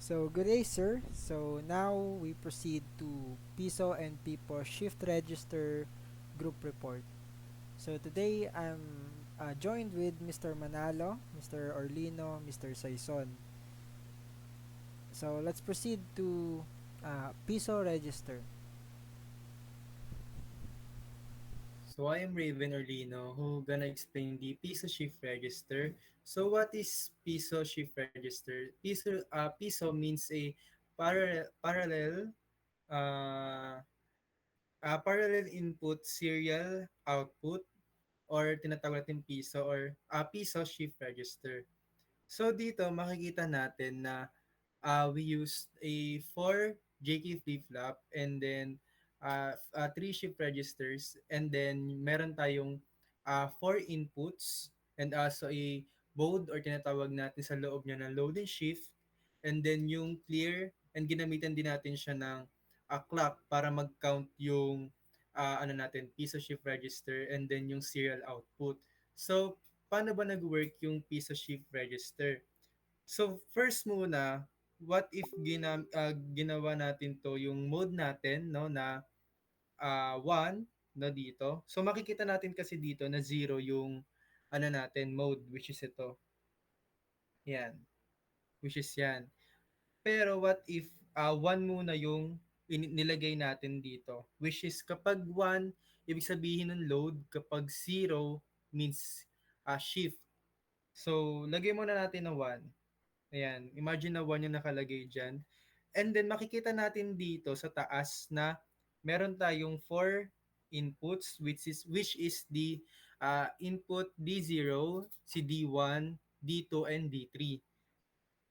So, good day, sir. So, now we proceed to PISO and PIPO Shift Register Group Report. So, today I'm joined with Mr. Manalo, Mr. Orlino, Mr. Saison. So, let's proceed to PISO Register. So I am Raven Orlino who gonna explain the Piso Shift Register. So what is Piso Shift Register? Piso means a parallel uh, parallel input serial output or tinatawag natin piso or piso shift register. So dito makikita natin na we used a 4 JK flip-flop and then 3 shift registers and then meron tayong 4 inputs and also a board or tinatawag natin sa loob niya na load and shift and then yung clear and ginamitan din natin siya ng clock para mag-count yung ano natin, piso shift register and then yung serial output. So, paano ba nag-work yung piso shift register? So first muna, what if ginawa natin to yung mode natin no na 1 na dito. So makikita natin kasi dito na zero yung ano natin mode which is ito. Yan, which is yan. Pero what if 1 muna yung nilagay natin dito, which is kapag 1 ibig sabihin ng load, kapag zero means shift. So lagay muna natin na 1. Ayan, imagine na 1 yung nakalagay dyan. And then makikita natin dito sa taas na meron tayong 4 inputs which is the input D0, si D1, D2, and D3.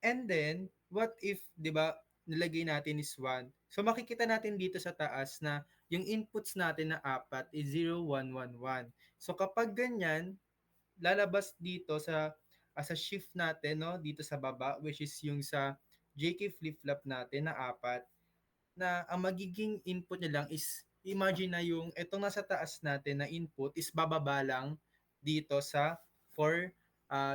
And then, what if, di ba, nilagay natin is 1. So makikita natin dito sa taas na yung inputs natin na apat is 0, 1, 1, 1. So kapag ganyan, lalabas dito sa shift natin no dito sa baba which is yung sa JK flip-flop natin na apat na ang magiging input niya lang is imagine na yung etong nasa taas natin na input is bababa lang dito sa for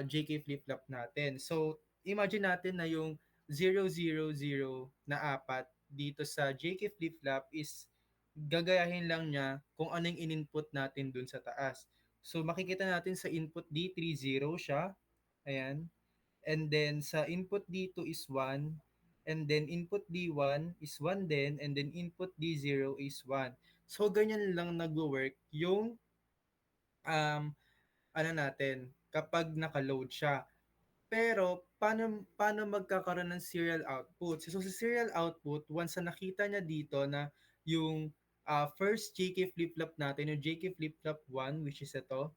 JK flip-flop natin. So imagine natin na yung 000 na apat dito sa JK flip-flop is gagayahin lang niya kung ano yung in-input natin dun sa taas. So makikita natin sa input D3 0 siya. Ayan. And then sa input D2 is 1. And then input D1 is 1 din. And then input D0 is 1. So ganyan lang nagwo-work yung ano natin kapag naka-load siya. Pero paano magkakaroon ng serial output? So sa serial output, once na nakita niya dito na yung first JK flip-flop natin, yung JK flip-flop 1, which is ito,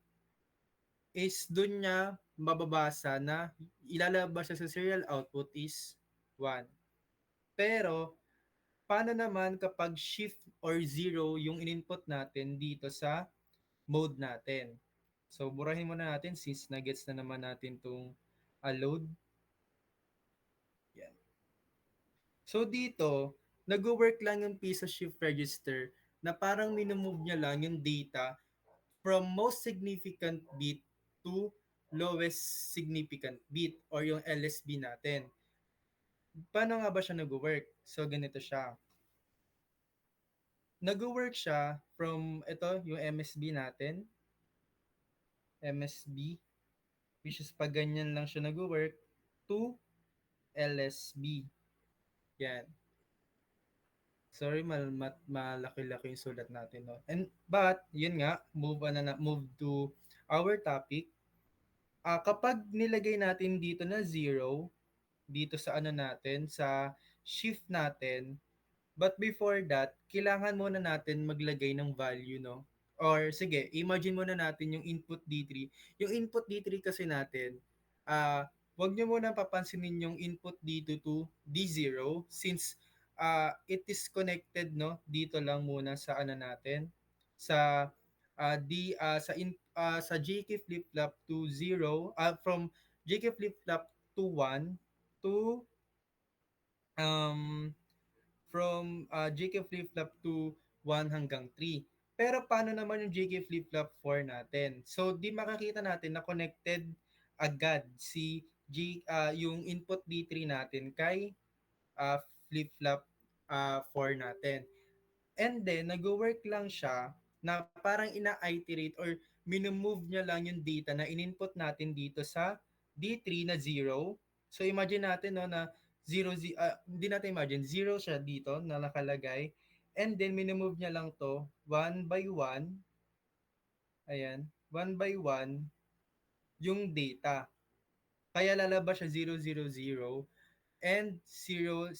is dun niya mababasa na ilalabas siya sa serial output is 1. Pero, paano naman kapag shift or 0 yung in-input natin dito sa mode natin? So, burahin muna natin since na-gets na naman natin itong load. Yan. So, dito, nag-work lang yung piece of shift register na parang minumove niya lang yung data from most significant bit to lowest significant bit or yung LSB natin. Paano nga ba siya nag-work? So, ganito siya. Nag-work siya from ito, yung MSB natin. MSB, which is pag ganyan lang siya nag-work, to LSB. Yan. Sorry, malaki-laki yung sulat natin. No? But, yun nga, move to our topic. Kapag nilagay natin dito na 0, dito sa ano natin, sa shift natin, but before that, kailangan muna natin maglagay ng value, no? Or sige, imagine muna natin yung input D3. Yung input D3 kasi natin, wag nyo muna papansinin yung input D2 to D0 since it is connected no dito lang muna sa ano natin sa sa JK flip-flop to 0 from JK flip-flop to 1 to um JK flip-flop to 1 hanggang 3. Pero paano naman yung JK flip-flop 4 natin? So, di makakita natin na connected agad si yung input D3 natin kay flip-flop 4 natin. And then, nag-work lang siya na parang ina-iterate or minimove niya lang yung data na in-input natin dito sa D3 na 0. So, imagine natin no, na 0, hindi natin imagine, 0 siya dito na nakalagay. And then, minimove niya lang to one by one. Ayan, one by one yung data. Kaya lalabas siya 000 and 0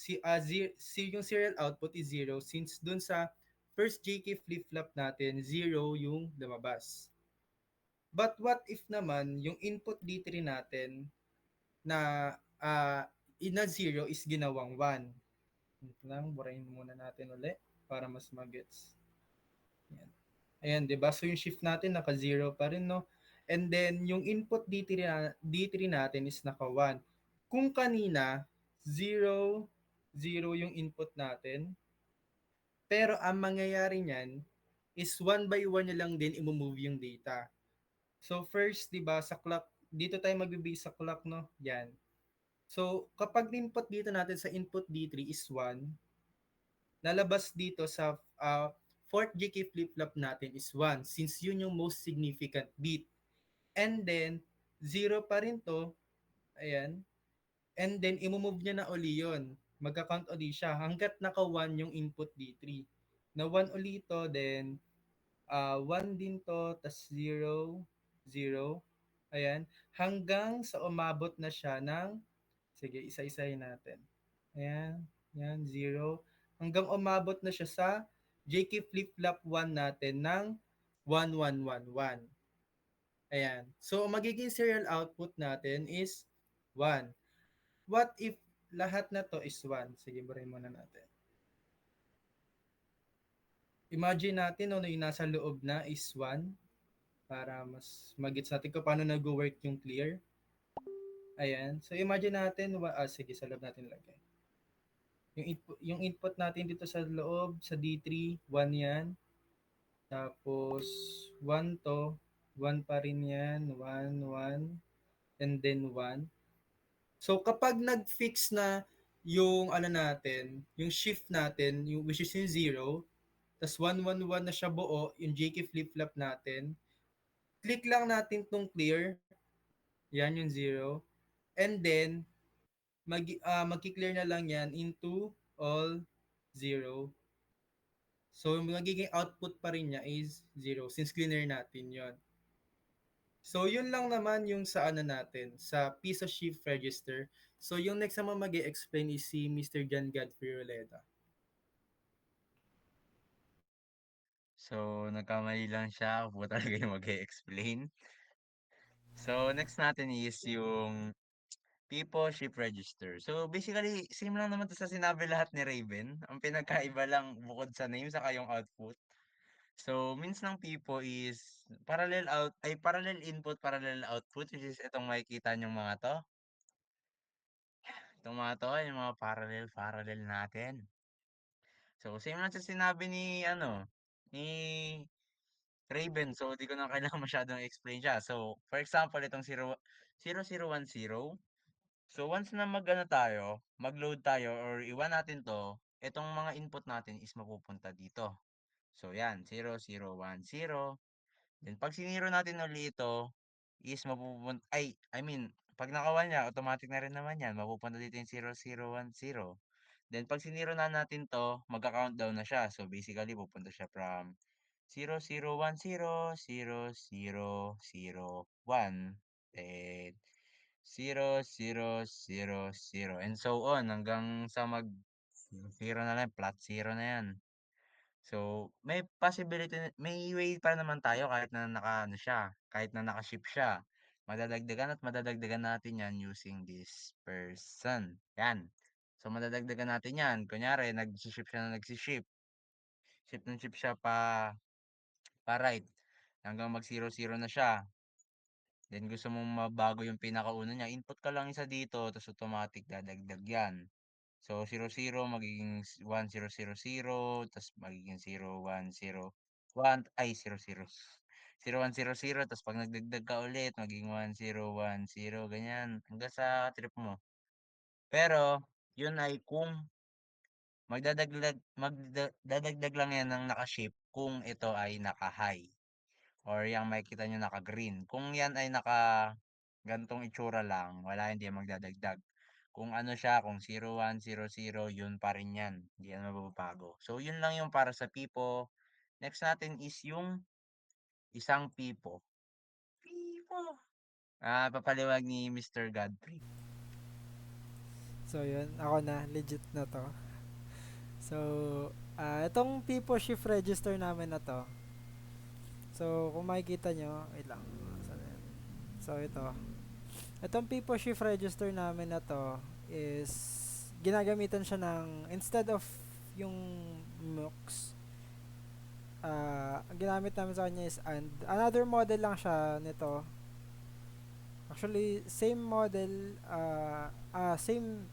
yung serial output is 0 since dun sa first JK flip-flop natin 0 yung lumabas. But what if naman yung input D3 natin na ina 0 is ginawang 1? Ito lang, burahin muna natin uli para mas magets. Ayan. Ayan, 'di ba? So yung shift natin naka 0 pa rin, no? And then yung input D3 natin is naka 1. Kung kanina 0 0 yung input natin, pero ang mangyayari niyan is one by one niya lang din i-move yung data. So first, 'di ba, sa clock, dito tayo magbe-base sa clock, no? Yan. So kapag input dito natin sa input D3 is 1, lalabas dito sa fourth GK flip-flop natin is 1 since yun yung most significant bit. And then, 0 pa rin to. Ayan. And then, imove niya na uli yun. Magka-count uli siya hanggat naka 1 yung input D3. Na 1 uli to, then 1 din to, tas 0, 0. Ayan. Hanggang sa umabot na siya ng, sige, isa-isahin natin. Ayan. Ayan, 0. Hanggang umabot na siya sa JK flip-flop 1 natin ng 1111. Ayan. So, magiging serial output natin is 1. What if lahat na to is 1? Sige, burahin muna natin. Imagine natin, no, yung nasa loob na is 1 para mas magets natin kung paano nag-work yung clear. Ayan. So, imagine natin, sige, sa loob natin lagay. Yung input natin dito sa loob, sa D3, 1 yan. Tapos, 1 to, 1 pa rin yan, 1, 1, and then 1. So kapag nag-fix na yung ano natin, yung shift natin, yung which is yung 0, tas 111 na siya buo, yung JK flip-flop natin, click lang natin tong clear, yan yung 0, and then magki-clear na lang yan into all 0. So magiging output pa rin niya is 0 since cleaner natin yon. So, yun lang naman yung sa ano natin, sa piso shift register. So, yung next naman mag explain is si Mr. John Godfrey Roleta. So, nagkamali lang siya. Ako po talaga yung mag-e-explain. So, next natin is yung Pipo Ship Register. So, basically, same lang naman to sa sinabi lahat ni Raven. Ang pinagkaiba lang bukod sa name saka yung output. So, means ng Pipo is parallel input, parallel output, which is itong makikita niyong mga to. Itong mga to, yung mga parallel natin. So, same lang sa sinabi ni Raven. So, di ko na kailangan masyadong explain siya. So, for example, itong 0010. So, once na mag-load tayo or iwan natin to, itong mga input natin is mapupunta dito. So, yan, 0010. Then, pag siniro natin ulit ito, is I mean, pag naka niya, automatic na rin naman yan. Mapupunta dito yung 0010. Then, pag siniro na natin to, magka-countdown na siya. So, basically, pupunta siya from 0010, 0000, 1, then 0000, and so on hanggang sa mag zero na lang, flat zero na yan. So, may way pa naman tayo kahit na naka-ano siya, kahit na naka-ship siya. Madadagdagan at madadagdagan natin yan using this person. Yan. So, madadagdagan natin yan. Kunyari, nag-ship siya na nag-ship. Ship ng ship siya pa right. Hanggang mag 00 na siya. Then gusto mong mabago yung pinakauna niya, input ka lang isa dito, tapos automatic dadagdag yan. So, 00 magiging 1000, tapos magiging 0101, ay 00. 0100, tapos pag nagdagdag ka ulit, magiging 1010, ganyan, hanggang sa trip mo. Pero, yun ay kung dadagdag lang yan ng naka-shift kung ito ay naka-high or yang makikita niyo naka-green. Kung yan ay gan'tong itsura lang, wala, hindi yan magdadagdag. Kung ano siya, kung 0100 yun pa rin yan, hindi yan mababago. So yun lang yung para sa Pipo. Next natin is yung isang Pipo. Pipo! Papaliwanag ni Mr. Godfrey. So yun, ako na, legit na to. So, itong Pipo shift register namin na to. So, kung makikita nyo, wait lang. Saan yan? So, ito. Itong Pipo shift register namin na to is ginagamitan siya ng, instead of yung MUX, ang ginamit namin sa kanya is and. Another model lang siya nito. Actually, same model, same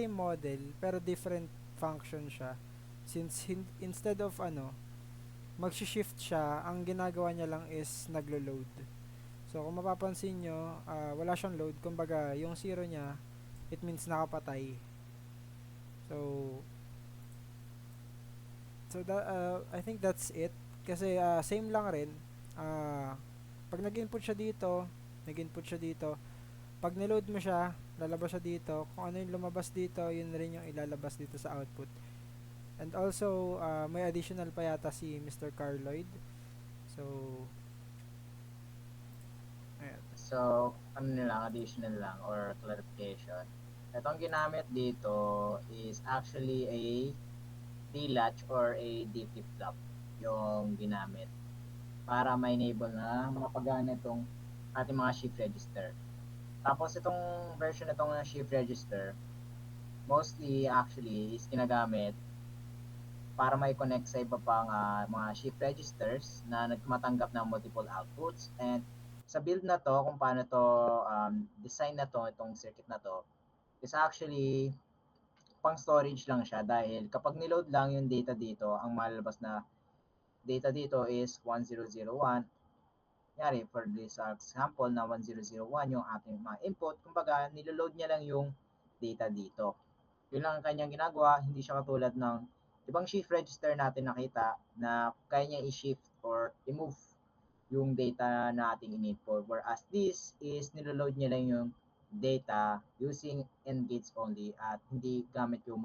model, pero different function siya. Since instead of mag-shift siya, ang ginagawa niya lang is naglo-load. So, kung mapapansin nyo, wala siyang load. Kumbaga, yung zero niya, it means nakapatay. So, I think that's it. Kasi, same lang rin. Pag nag-input siya dito, pag niload mo siya, lalabas siya dito. Kung ano yung lumabas dito, yun rin yung ilalabas dito sa output. And also, may additional pa yata si Mr. Carloyd. So, ayan. So, ano nilang, additional lang or clarification. Itong ginamit dito is actually a D-latch or a D flip-flop yung ginamit para ma-enable na mapagana itong ating mga shift register. Tapos itong version itong shift register, mostly actually is ginagamit para may connect sa iba pang mga shift registers na nagmatanggap ng multiple outputs. And sa build na to, kung paano to design na to, itong circuit na to, is actually pang storage lang siya dahil kapag niload lang yung data dito, ang malalabas na data dito is 1001. Yari, for this example na 1001 yung ating mga input, kumbaga niloload niya lang yung data dito. Yun lang ang kanyang ginagawa, hindi siya katulad ng ibang shift register natin nakita na kaya niya i-shift or i-move yung data na ating in-input. Whereas this is niloload niya lang yung data using AND gates only at hindi gamit yung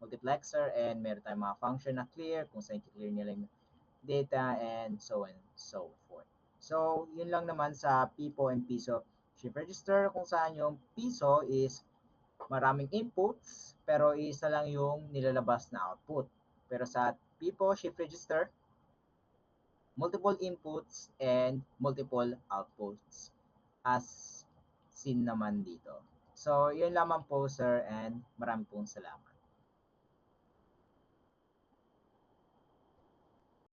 multiplexer, and meron tayong mga function na clear kung saan i-clear niya lang yung data and so on and so forth. So, yun lang naman sa PIPO and PISO shift register, kung saan yung PISO is maraming inputs pero isa lang yung nilalabas na output. Pero sa PIPO shift register, multiple inputs and multiple outputs as seen naman dito. So, yun lamang po sir, and maraming pong salamat.